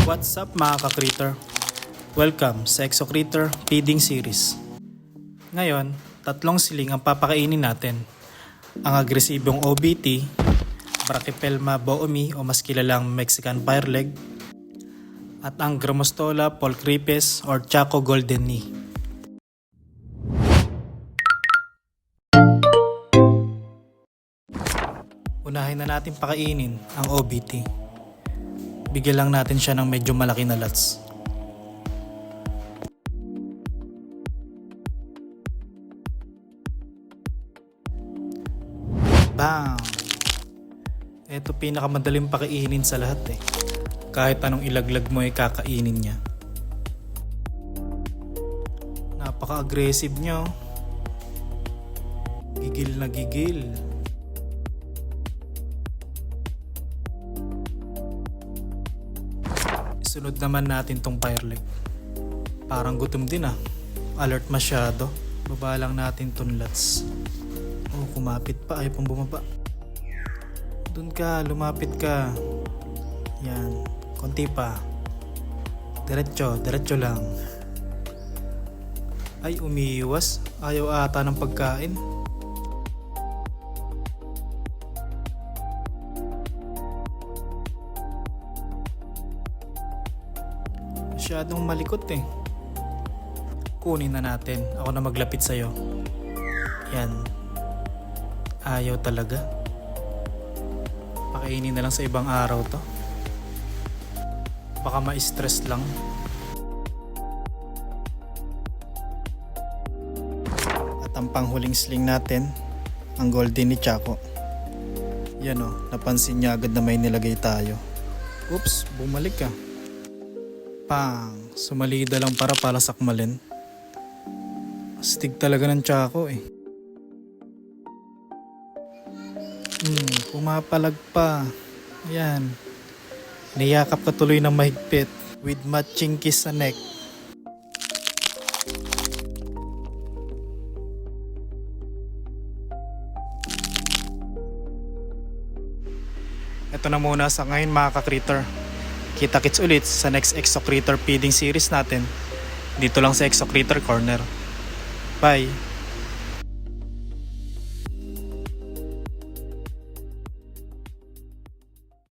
What's up mga ka-critter? Welcome sa Exo-Critter Feeding Series. Ngayon, tatlong siling ang papakainin natin. Ang agresibong OBT, Brachypelma boomyi o mas kilalang Mexican fireleg, at ang Grammostola pulchripes or Chaco golden knee. Unahin na natin pakainin ang OBT. Bigyan lang natin siya ng medyo malaki na lots. Bam! Ito pinakamadaling pakainin sa lahat eh. Kahit anong ilaglag mo ay kakainin niya. Napaka-aggressive niya. Gigil na gigil. Sunod naman natin tong fireleg. Parang gutom din ah. Alert masyado. Baba lang natin tong lots. Oh, kumapit pa. Ayaw pang bumaba. Dun ka, lumapit ka. Yan. Konti pa. Diretso lang. Ay, umiiwas. Ayaw ata ng pagkain. Masyadong malikot eh. Kunin na natin. Ako na maglapit sa'yo. Yan. Ayaw talaga. Pakainin na lang sa ibang araw to. Baka ma-stress lang. At ang panghuling sling natin, ang golden ni Chaco. Yan o, napansin niya agad na may nilagay tayo. Oops, bumalik ka. Pang, sumalida lang para sakmalin. Astig talaga ng Chaco eh. Pumapalag pa. Ayan. Niyakap ka tuloy ng mahigpit with matching kiss sa neck. Ito na muna sa ngayon mga ka-critter. Kita-kits ulit sa next Exo-Critter feeding series natin. Dito lang sa Exo-Critter Corner. Bye!